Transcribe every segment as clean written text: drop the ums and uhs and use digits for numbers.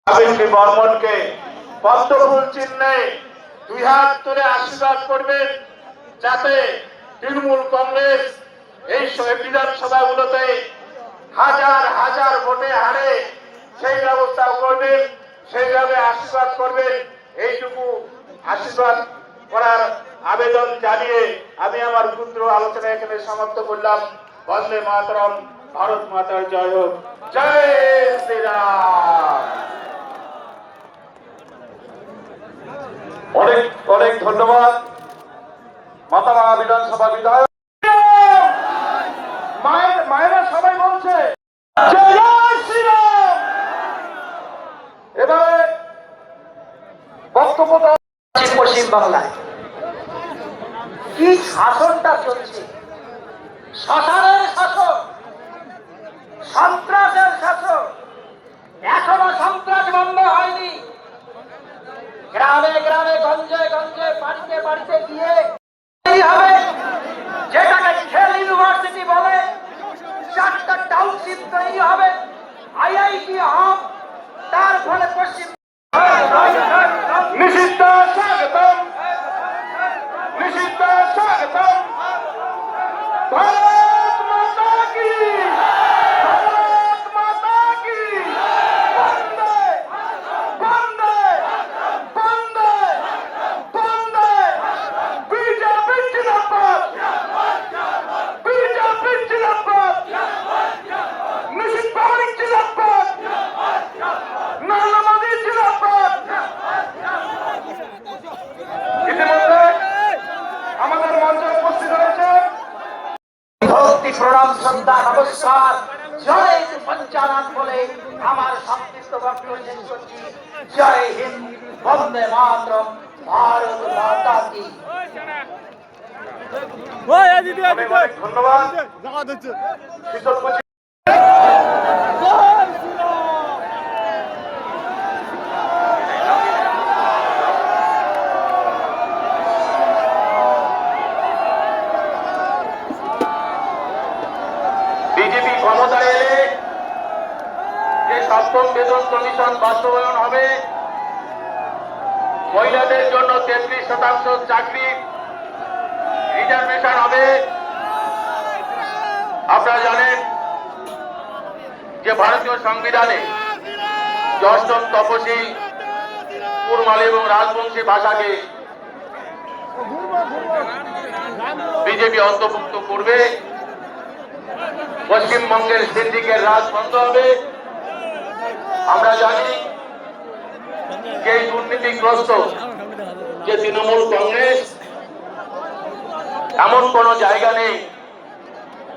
বর্মনকে পদ্মফুল চিহ্নে দুই হাত তুলে আশীর্বাদ করবেন, যাতে তৃণমূল কংগ্রেস এই বিধানসভাগুলোতে হাজার হাজার ভোটে হারে সেই ব্যবস্থাও করবেন, সেইভাবে আশীর্বাদ করবেন। এইটুকু আশীর্বাদ করার আবেদন জানিয়ে আমি আমার ক্ষুদ্র আলোচনা এখানে সমাপ্ত করলাম। বন্দে মাতরম, ভারত মাতার জয় হোক, জয় শ্রীরাম। অনেক অনেক ধন্যবাদ মাতারা বিধানসভা বিধায়ক। মায়েরা সবাই বলছে জয় শ্রীরাম। এবারে বক্তব্য পশ্চিম বাংলায় কি শাসনটা চলছে, শ্মশানের শাসন, সন্ত্রাসের শাসন। এখনো সন্ত্রাস বন্ধ হয়নি। গ্রামে গ্রামে, গঞ্জে গঞ্জে, বাড়িতে বাড়িতে গিয়ে হবে যেটাকে খেল ইউনিভার্সিটি বলে, 4টা টাউনশিপ তৈরি হবে, আইআইটি হব। তার ফলে পশ্চিম নিষিদ্ধ স্বাগতম, নিষিদ্ধ স্বাগতম। ভারত মাতা কি, ভারত মাতা কি। বন্দে বন্দে বন্দে বন্দে। বিজেপি জিন্দাবাদ, বিজেপি জিন্দাবাদ। নিষিদ্ধ মালিক জিন্দাবাদ, নরেন্দ্র মোদী জিন্দাবাদ। ইতিমধ্যে আমাদের মঞ্চে উপস্থিত রয়েছে ভক্তি, প্রণাম, শ্রদ্ধা, নমস্কার, জয় পঞ্চানন বলে আমার সংক্ষিপ্ত বক্তব্য শেষ করছি। জয় হিন্দ, বন্দে মাতরম, ভারত মাতা কি। অনেক অনেক ধন্যবাদ। শীতলকুচি বিজেপি ক্ষমতায় এলে যে সপ্তম বেতন কমিশন বাস্তবায়ন হবে, মহিলাদের জন্য 33% চাকরি রিজার্ভেশন হবে। আপনারা জানেন যে ভারতীয় সংবিধানে 10ম তপসী কুরমালী এবং রাজবংশী ভাষাকে বিজেপি অন্তর্ভুক্ত করবে। পশ্চিমবঙ্গের সিন্ডিকেট রাজ বন্ধ হবে। আমরা জানি যে দুর্নীতিগ্রস্ত যে তৃণমূল কংগ্রেস, এমন কোন জায়গা নেই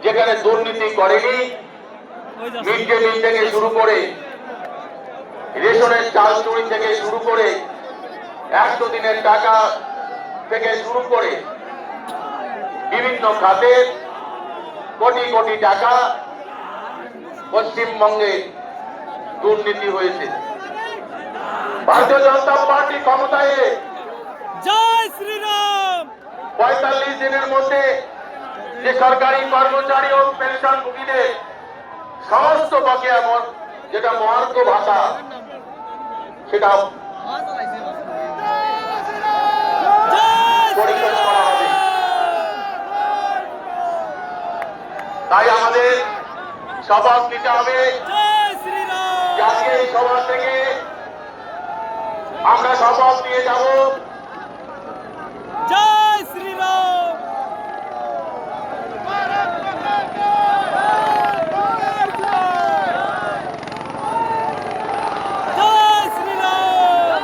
যেখানে দুর্নীতি করেনি। মিড ডে মিল থেকে শুরু করে, রেশনের চাল চুরি থেকে শুরু করে, 100 দিনের টাকা থেকে শুরু করে বিভিন্ন খাতে কোটি কোটি টাকা পশ্চিমবঙ্গে দুর্নীতি হয়েছে। ভারতীয় জনতা পার্টি ক্ষমতায় জয় শ্রীরাম 45 দিনের মধ্যে যে সরকারি কর্মচারী ও পেনশনভোগীদের সমস্ত বকেয়া যেটা মহার্ঘ ভাতা, সেটা পরিশোধ করা হবে। তাই আমাদের শপথ নিতে হবে জয় শ্রীরাম যে আজকে এই সভা থেকে আমরা শপথ নিয়ে যাব জয় শ্রীরাম জয় শ্রীরাম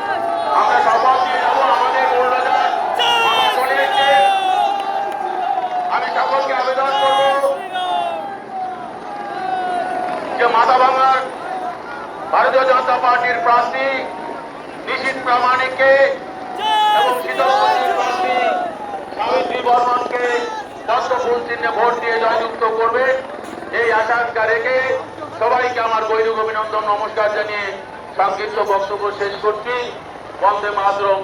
আমরা শপথ নিয়ে যাব আমাদের মূল্যবান জয় সকলকে আমি সকলকে আবেদন করব যে মাথাভাঙার ভারতীয় জনতা পার্টির প্রার্থী নিশীথ প্রামাণিককে এবং শীতলকুচির প্রার্থী সাবিত্রী বর্মনকে পদ্মফুল চিহ্নে ভোট দিয়ে জয়যুক্ত করবে, এই আশঙ্কা রেখে সবাইকে আমার গৈরিক অভিনন্দন, নমস্কার জানিয়ে সংক্ষিপ্ত বক্তব্য শেষ করছি। বন্দে মাতরম,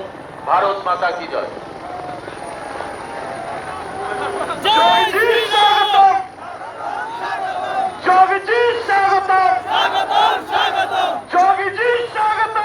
ভারত মাতা কি জয়। জয় শ্রীরাম যোগীজি স্বাগতম, স্বাগতম স্বাগতম যোগীজি স্বাগতম।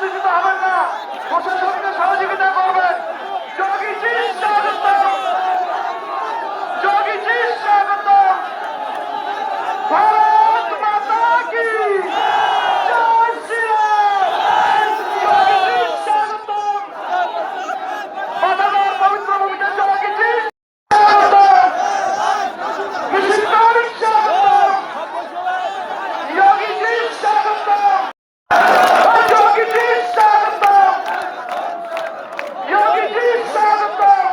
উত্তেজিত হবেন না, প্রশাসনকে সহযোগিতা করবেন। যোগীজি স্বাগতম, যোগীজি স্বাগতম। ভারত মাতা কি জয় শ্রীরাম। যোগীজি স্বাগতম, মাতাবার পবিত্র ভূমিতে যোগীজি স্বাগতম, মিছিল কমিটির স্বাগতম, যোগীজি স্বাগতম, যোগীজি স্বাগতম, যোগীজি স্বাগতম,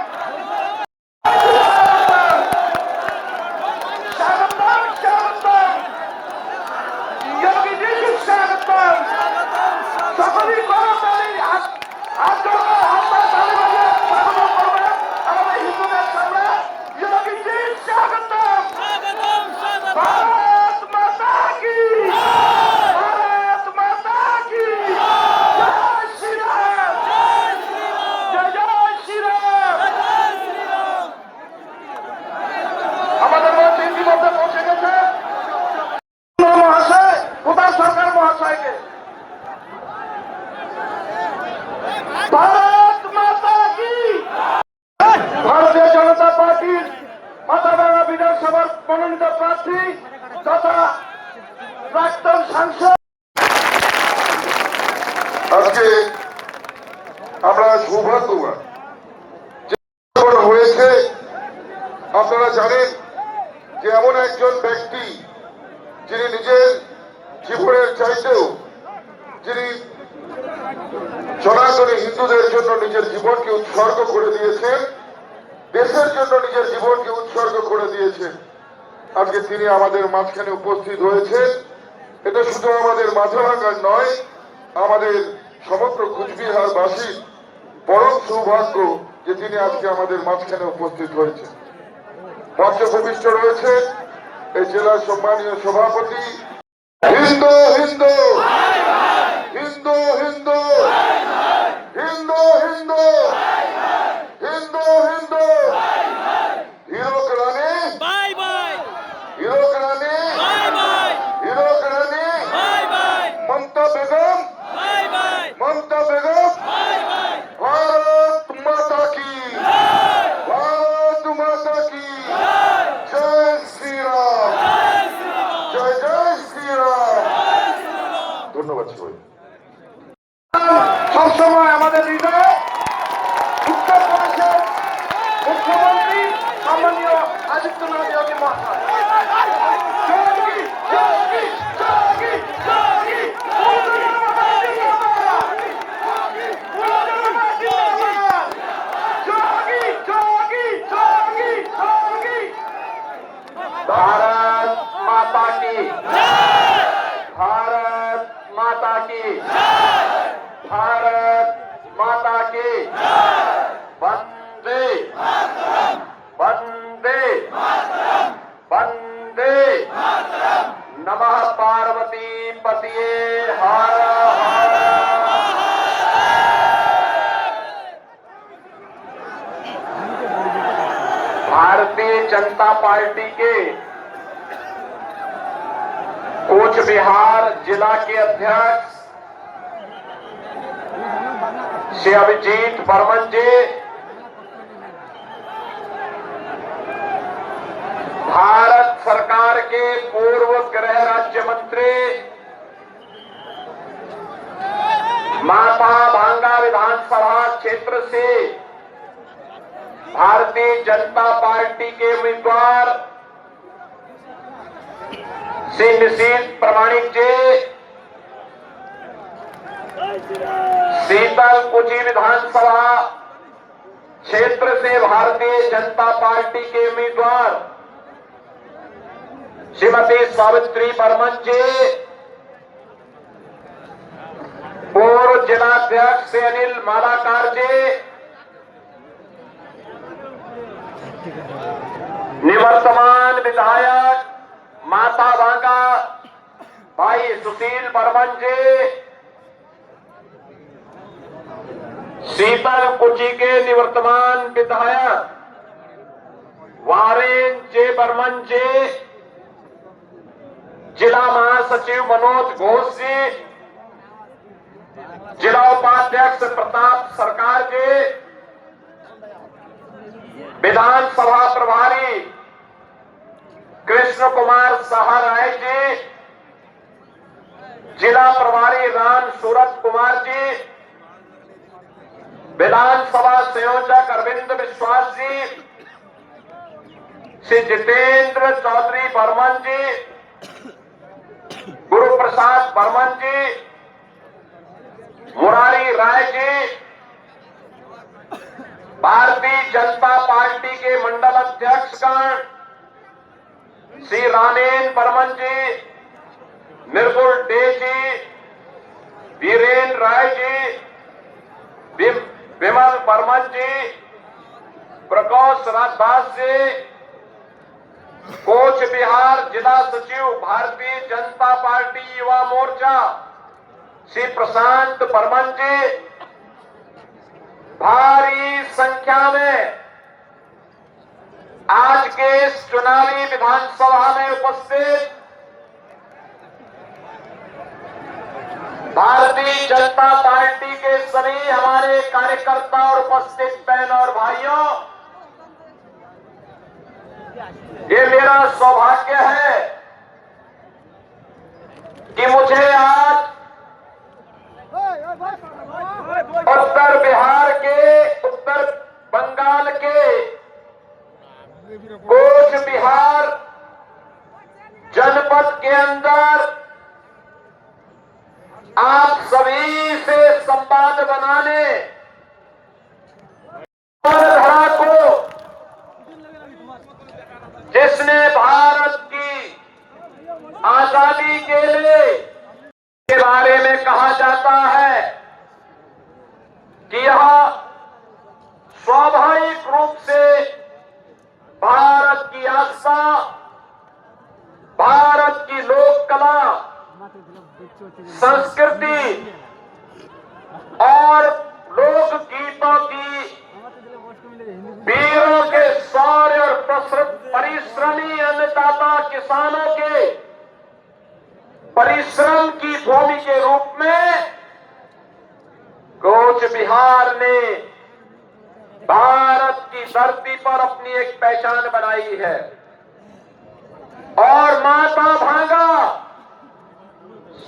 স্বাগতম, স্বাগতম, যোগীজি স্বাগতম। সকলেই করতালি, হাত জোড়া, হাত তালি বাজিয়ে স্বাগত করবেন আমাদের হিন্দুদের সামনে। যোগীজি স্বাগতম। স্বাগতম স্বাগতম भारत माता की, भारत माता की जय श्री राम, जय जय श्री राम। জয় শ্রীরাম আমাদের মধ্যে ইতিমধ্যে পৌঁছে গেছে মহাশয়, প্রধান সরকার মহাশয়কে। ভারত মাতা কি। ভারতীয় জনতা পার্টির মাথাভাঙা বিধানসভার মনোনীত প্রার্থী তথা প্রাক্তন সাংসদ। আজকে আমরা সৌভাগ্যবান যে হয়েছে। আপনারা জানেন যে এমন একজন ব্যক্তি যিনি নিজের জীবনের চাইতেও যিনি সনাতনী হিন্দুদের জন্য নিজের জীবনকে উৎসর্গ করে দিয়েছেন, দেশের জন্য নিজের জীবনকে উৎসর্গ করে দিয়েছেন। আজকে তিনি আমাদের মাঝখানে উপস্থিত হয়েছেন। এটা শুধু আমাদের মাথাভাঙার নয়, আমাদের সমগ্র কুচবিহারবাসীর পরম সৌভাগ্য যে তিনি আজকে আমাদের মাঝখানে উপস্থিত হয়েছেন। মঞ্চে ভূমিষ্ঠ রয়েছে এই জেলার সম্মানীয় সভাপতি। Hindu Hindu Hindu Hindu Hindu Hindu Hindu Hindu Hirak Rani, bye bye Hirak Rani, bye bye Hirak Rani, bye bye Mamata Begum, bye bye Mamata Begum. Bye bye Bharat Mata की, भारत माता की जय श्री राम, जय जय श्री राम। ধন্যবাদ সবাই। সবসময় আমাদের হৃদয়ে উত্তরপ্রদেশের মুখ্যমন্ত্রী সম্মানীয় আদিত্যনাথ যোগী মহাশয়। যোগী, যোগী, যোগী, যোগী, যোগী, যোগী, যোগী, যোগী। भारत माता की, भारत माता की, भारत माता की वंदे वंदे वंदे नमः पार्वती पतिये हर हर। भारतीय जनता पार्टी के कोच बिहार जिला के अध्यक्ष श्री अभिजीत बर्मन जी, भारत सरकार के पूर्व गृह राज्य मंत्री, माथाभांगा विधानसभा क्षेत्र से भारतीय जनता पार्टी के उम्मीदवार श्री निशीत प्रमाणिक जी, शीतल कुची विधानसभा क्षेत्र से भारतीय जनता पार्टी के उम्मीदवार श्रीमती सावित्री बर्मन जी, पूर्व जिलाध्यक्ष श्री अनिल मालाकार जी, निवर्तमान विधायक माथाभांगा भाई सुशील बर्मन जी, शीतल कुची के निवर्तमान विधायक वारेन जे बर्मन जी, जिला महासचिव मनोज घोष जी, जिला उपाध्यक्ष प्रताप सरकार जी, विधानसभा प्रभारी कृष्ण कुमार साहा राय जी, जिला प्रभारी राम सूरत कुमार जी, विधानसभा संयोजक अरविंद विश्वास जी, श्री जितेंद्र चौधरी बर्मन जी, गुरु प्रसाद बर्मन जी, मुरारी राय जी, भारतीय जनता पार्टी के मंडल अध्यक्षगण श्री रामेन बर्मन जी, निर्गुल डे जी, वीरेन राय जी, विमल बर्मन जी, प्रकाश राजदास जी, कोच बिहार जिला सचिव भारतीय जनता पार्टी युवा मोर्चा श्री प्रशांत बर्मन जी, भारी संख्या में आज के इस चुनावी विधानसभा में उपस्थित भारतीय जनता पार्टी के सभी हमारे कार्यकर्ता और उपस्थित बहन और भाइयों, ये मेरा सौभाग्य है कि मुझे आज उत्तर बिहार के, उत्तर बंगाल के कोच बिहार जनपद के अंदर आप सभी से संवाद बनाने धरा को, जिसने भारत की आजादी के लिए के बारे में कहा जाता है कि यह स्वाभाविक रूप से भारत की आस्था, भारत की लोक कला, संस्कृति और लोक गीतों की, वीरों के शौर्य और परिश्रमी अन्नदाता किसानों के परिश्रम की भूमि के रूप में कोच बिहार ने भारत की धरती पर अपनी एक पहचान बनाई है। और माता भांगा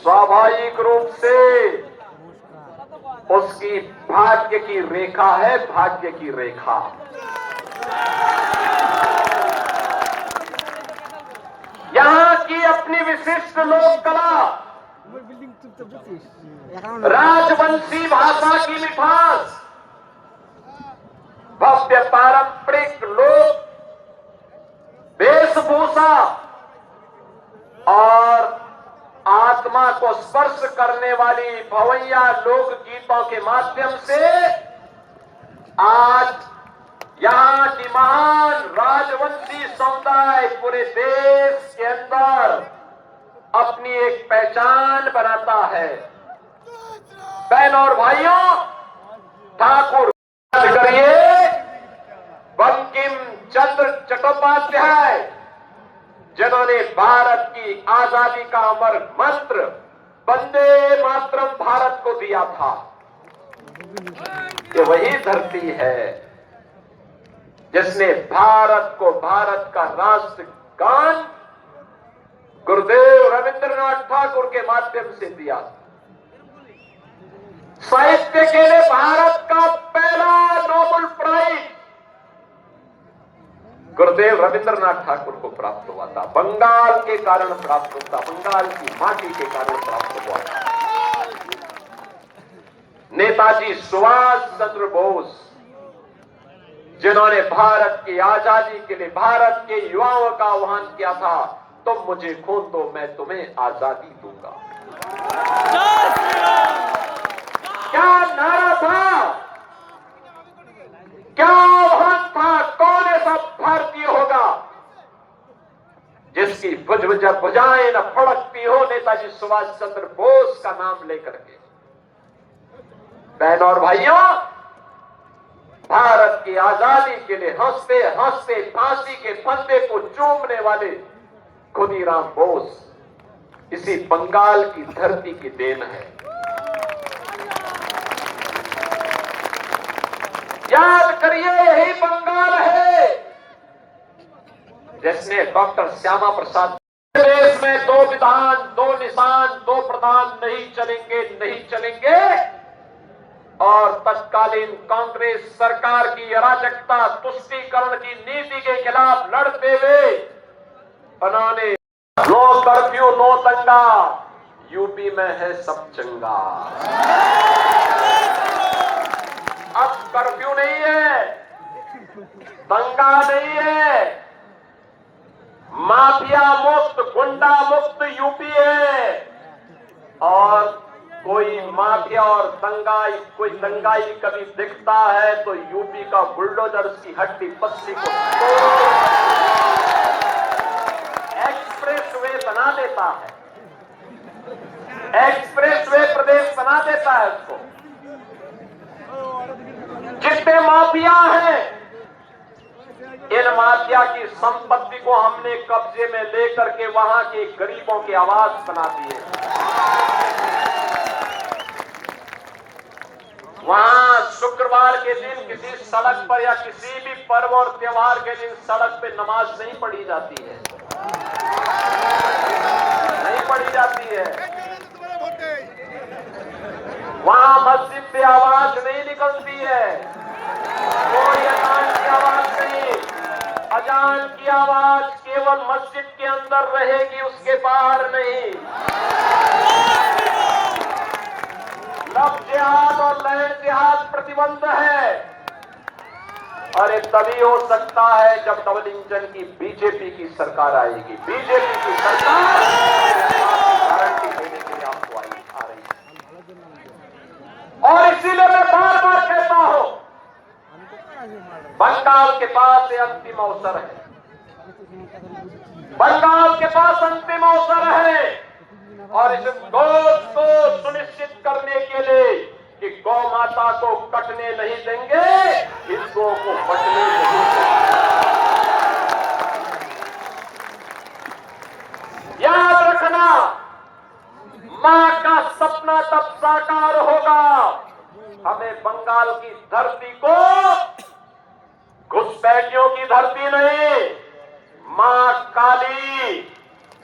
स्वाभाविक रूप से उसकी भाग्य की रेखा है, भाग्य की रेखा। यहां की अपनी विशिष्ट लोक कला, राजवंशी भाषा की मिठास, भव्य पारंपरिक लोक वेशभूषा और आत्मा को स्पर्श करने वाली भवैया लोक गीतों के माध्यम से आज यहाँ की महान राजवंशी समुदाय पूरे देश के अंदर अपनी एक पहचान बनाता है। बहन और भाइयों, ठाकुर करिए बंकिम चंद्र चट्टोपाध्याय, जिन्होंने भारत की आजादी का अमर मंत्र वंदे मातरम भारत को दिया था। ये वही धरती है जिसने भारत को भारत का राष्ट्रगान गुरुदेव रविंद्रनाथ ठाकुर के माध्यम से दिया। साहित्य के लिए भारत का पहला नोबेल प्राइज गुरुदेव रविंद्रनाथ ठाकुर को प्राप्त हुआ था। बंगाल के कारण प्राप्त हुआ था, बंगाल की माटी के कारण प्राप्त हुआ था। नेताजी सुभाष चंद्र बोस, जिन्होंने भारत की आजादी के लिए भारत के युवाओं का आह्वान किया था, तुम मुझे खून दो मैं तुम्हें आजादी दूंगा। क्या नारा था, क्या आह्वान था? कौन ऐसा भारतीय होगा जिसकी भुजाएं न फड़कती हो नेताजी सुभाष चंद्र बोस का नाम लेकर के। बहनों और भाइयों, भारत की आजादी के लिए हंसते हंसते फांसी के फंदे को चूमने वाले खुदीराम बोस इसी बंगाल की धरती की देन है। याद करिए, यही बंगाल है जिसने डॉक्टर श्यामा प्रसाद, देश में दो विधान, दो निशान, दो प्रधान नहीं चलेंगे, नहीं चलेंगे। और तत्कालीन कांग्रेस सरकार की अराजकता, तुष्टीकरण की नीति के खिलाफ लड़ते हुए उन्होंने नो कर्फ्यू नो दंगा, यूपी में है सब चंगा। अब कर्फ्यू नहीं है, दंगा नहीं है, माफिया मुक्त, गुंडा मुक्त यूपी है। और कोई माफिया और दंगाई, कोई दंगाई कभी दिखता है तो यूपी का बुलडोजर उसकी हड्डी पसली को एक्सप्रेस वे बना देता है, एक्सप्रेस वे प्रदेश बना देता है उसको। जितने माफिया हैं, इन माफिया की संपत्ति को हमने कब्जे में लेकर के वहां के गरीबों की आवाज बना दी है। वहां शुक्रवार के दिन किसी सड़क पर या किसी भी पर्व और त्योहार के दिन सड़क पे नमाज नहीं पढ़ी जाती है, नहीं पढ़ी जाती है। वहां मस्जिद से आवाज नहीं निकलती है, कोई अजान की आवाज नहीं। अजान की आवाज केवल मस्जिद के अंदर रहेगी, उसके बाहर नहीं। लव जिहाद और लैंड जिहाद प्रतिबंध है। और ये तभी हो सकता है जब डबल इंजन की बीजेपी की सरकार आएगी। बीजेपी की सरकार गारंटी देने के लिए आपको आ रही है। और इसीलिए मैं बार बार कहता हूं, बंगाल के पास ये अंतिम अवसर है, बंगाल के पास अंतिम अवसर है। और इस दोष को सुनिश्चित करने के लिए कि गौ माता को कटने नहीं देंगे, इस गौ को बचने नहीं देंगे। याद रखना, मां का सपना तब साकार होगा, हमें बंगाल की धरती को घुसपैठियों की धरती नहीं, मां काली,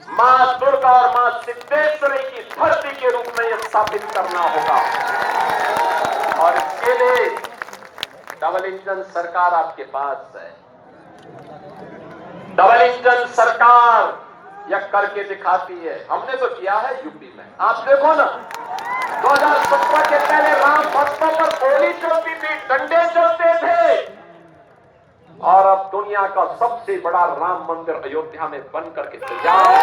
मां दुर्गा और मां सिद्धेश्वरी की धरती के रूप में यह स्थापित करना होगा। और इसके लिए डबल इंजन सरकार आपके पास है। डबल इंजन सरकार यह करके दिखाती है। हमने तो किया है यूपी में, आप देखो ना, 2017 के पहले राम भक्तों पर गोली चलती थी, डंडे चलते थे। और अब दुनिया का सबसे बड़ा राम मंदिर अयोध्या में बन करके तैयार है।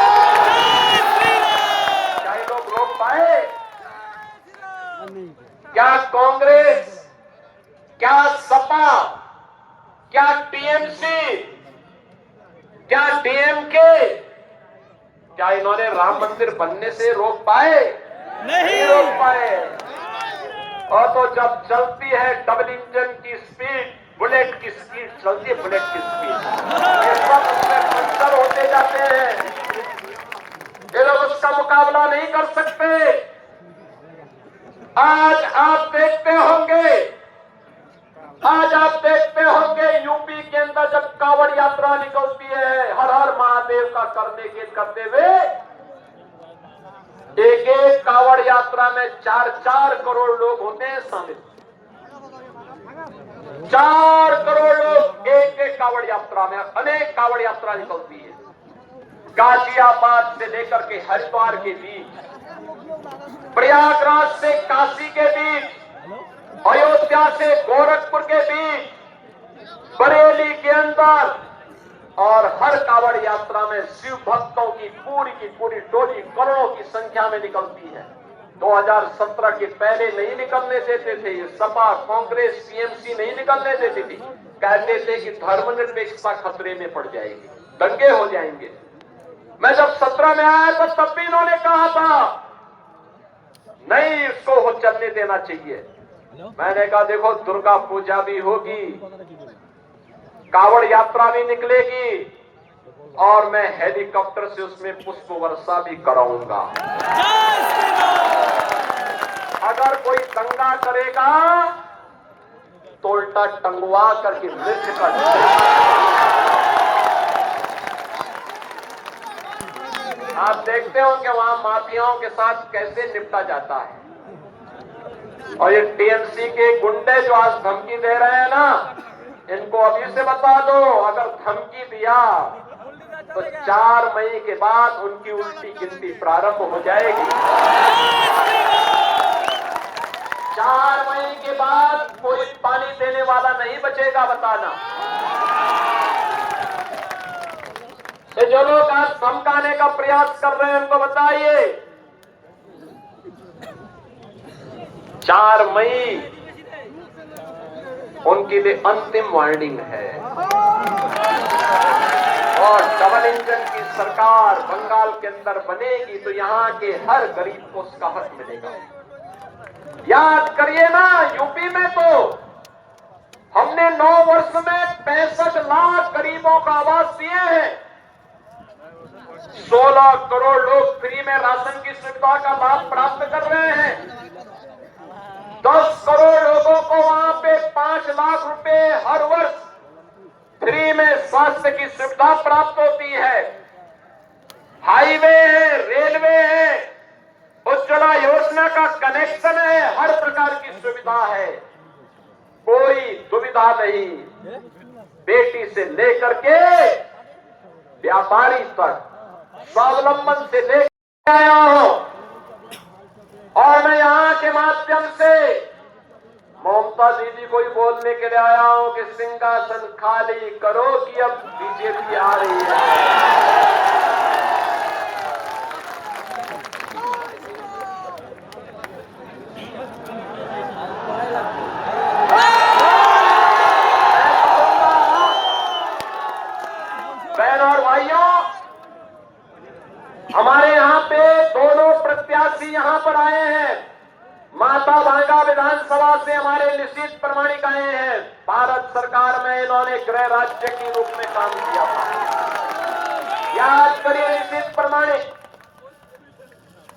क्या ये लोग रोक पाए? क्या कांग्रेस, क्या सपा, क्या टीएमसी, क्या डीएमके, क्या इन्होंने राम मंदिर बनने से रोक पाए? नहीं रोक पाए। और तो जब चलती है डबल इंजन की स्पीड, बुलेट की स्पीड चलती है, बुलेट की स्पीड, ये सब उसमें पंचर होते जाते हैं। ये लोग उसका मुकाबला नहीं कर सकते। आज आप देखते होंगे, आज आप देखते होंगे यूपी के अंदर जब कांवड़ यात्रा निकलती है, हर हर महादेव का करते हुए, एक एक कांवड़ यात्रा में 4-4 करोड़ लोग होते हैं शामिल। 4 करोड़ लोग एक एक कांवड़ यात्रा में, अनेक कांवड़ यात्रा निकलती है। गाजियाबाद से लेकर के हरिद्वार के बीच, प्रयागराज से काशी के बीच, अयोध्या से गोरखपुर के बीच, बरेली के अंदर, और हर कांवड़ यात्रा में शिव भक्तों की पूरी टोली करोड़ों की संख्या में निकलती है। 2017 के पहले नहीं निकलने देते थे, ये सपा, कांग्रेस, टीएमसी नहीं निकलने देती थी। कहते थे कि धर्मनिरपेक्षता खतरे में पड़ जाएगी, दंगे हो जाएंगे। मैं जब 17 में आया तो तब भी इन्होंने कहा था नहीं, इसको हो चलने देना चाहिए। मैंने कहा देखो, दुर्गा पूजा भी होगी, कांवड़ यात्रा भी निकलेगी, और मैं हेलीकॉप्टर से उसमें पुष्प वर्षा भी कराऊंगा। अगर कोई दंगा करेगा तो उल्टा टंगवा करके मिर्च का आप देखते हो कि वहां माफियाओं के साथ कैसे निपटा जाता है। और ये टीएमसी के गुंडे जो आज धमकी दे रहे हैं ना, इनको अभी से बता दो, अगर धमकी दिया तो 4 मई के बाद उनकी उल्टी गिनती प्रारंभ हो जाएगी। 4 मई के बाद कोई पानी देने वाला नहीं बचेगा, बताना। ये जो लोग आज धमकाने का प्रयास कर रहे हैं उनको बताइए, 4 मई उनके लिए अंतिम वार्निंग है। और डबल इंजन की सरकार बंगाल के अंदर बनेगी तो यहां के हर गरीब को उसका हक मिलेगा। याद करिए ना, यूपी में तो हमने 9 वर्ष में 65 लाख गरीबों को आवास दिए हैं। 16 करोड़ लोग फ्री में राशन की सुविधा का लाभ प्राप्त कर रहे हैं। 10 करोड़ लोगों को वहां पे 5 लाख रुपए हर वर्ष फ्री में स्वास्थ्य की सुविधा प्राप्त होती है। हाईवे है, रेलवे है, उज्ज्वला योजना का कनेक्शन है, हर प्रकार की सुविधा है, कोई दुविधा नहीं। बेटी से लेकर के व्यापारी तक स्वावलंबन से लेकर आया हूं। और मैं यहां के माध्यम से ममता दीदी को ही बोलने के लिए आया हूं कि सिंहासन खाली करो कि अब बीजेपी आ रही है। बहन और भाइयों, हमारे यहां पे दोनों प्रत्याशी यहां पर आए हैं। माता भांगा विधानसभा से हमारे निश्चित प्रमाणिक आए हैं। भारत सरकार में इन्होंने गृह राज्य के रूप में काम किया था। याद करिए, निश्चित प्रमाणिक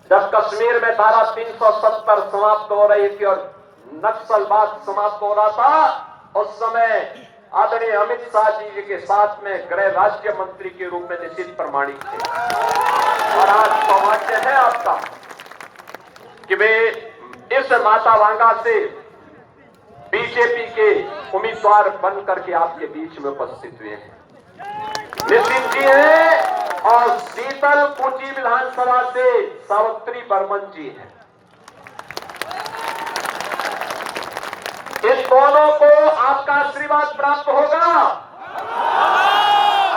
जब कश्मीर में धारा 370 समाप्त हो रही थी और नक्सलवाद समाप्त हो रहा था, उस समय आदरणीय अमित शाह जी के साथ में गृह राज्य मंत्री के रूप में निश्चित प्रमाणिक थे। और आज सौभाग्य है आपका कि वे इस माता भांगा से बीजेपी के उम्मीदवार बन करके आपके बीच में उपस्थित हुए हैं। नितिन जी हैं और शीतल कुची विधानसभा से सावित्री बर्मन जी हैं। इन दोनों को आपका आशीर्वाद प्राप्त होगा।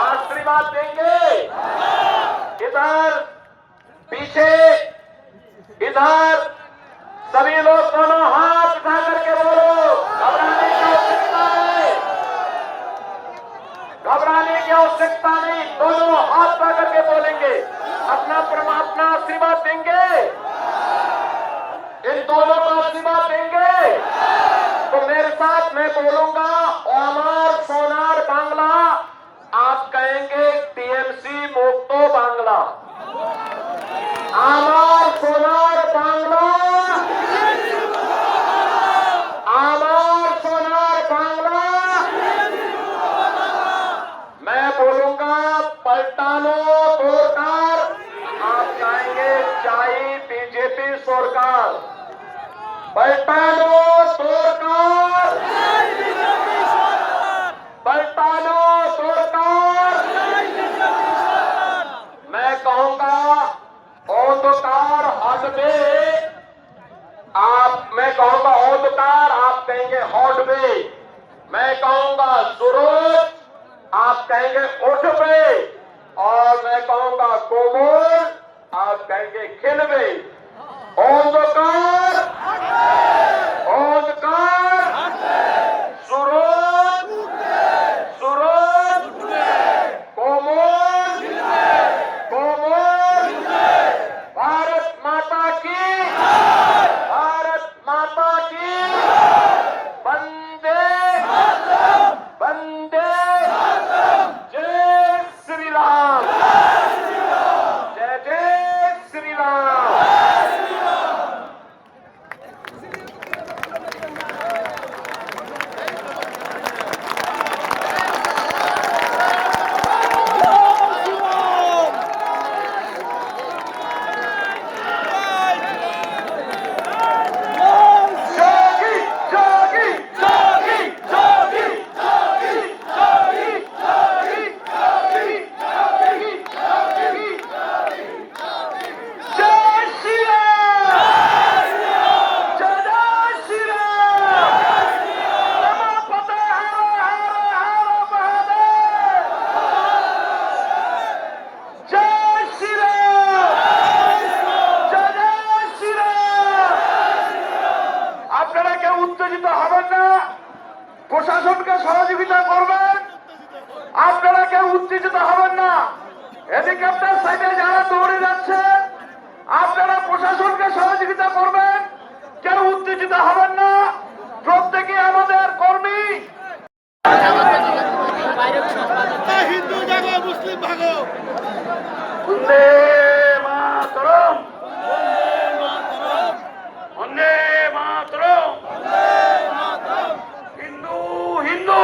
आशीर्वाद देंगे। इधर पीछे, इधर सभी लोग दोनों हाथ उठा करके बोलो, घबराने की आवश्यकता नहीं, घबराने की आवश्यकता नहीं। दोनों हाथ उठा करके बोलेंगे, अपना आशीर्वाद देंगे, इन दोनों को आशीर्वाद देंगे। तो मेरे साथ मैं बोलूंगा, ओमार सोनार बांग्ला, आप कहेंगे टीएमसी मुक्तो बांग्ला। आमार सोनार बांग्ला, आमार सोनार बांग्ला। मैं बोलूंगा पलटानो सरकार, आप कहेंगे चाहिए बीजेपी सरकार। पलटानो सरकार, पलटानो सरकार। मैं कहूंगा औंधकार हटबे, मैं कहूंगा औंधकार, आप कहेंगे हटबे। मैं कहूंगा सूरज, आप कहेंगे उठबे। और मैं कहूंगा कोमल, आप कहेंगे खिलबे। औंधकार, औंधकार, सूरज, सूरज, कोमल, कोमल। भारत माता की, भारत माता की। वंदे वंदे, जय श्री राम, जय जय श्री राम। প্রশাসনকে সহযোগিতা করবেন, আপনারা কেউ উত্তেজিত হবেন না। হেলিকপ্টার সাইডে যারা দৌড়ে যাচ্ছে, আপনারা প্রশাসনকে সহযোগিতা করবেন, কেউ উত্তেজিত হবেন না। প্রত্যেকে আমাদের কর্মী। হিন্দু জাগো, মুসলিম ভাগো। বন্দে মাতরম, বন্দে মাতরম। হিন্দু হিন্দু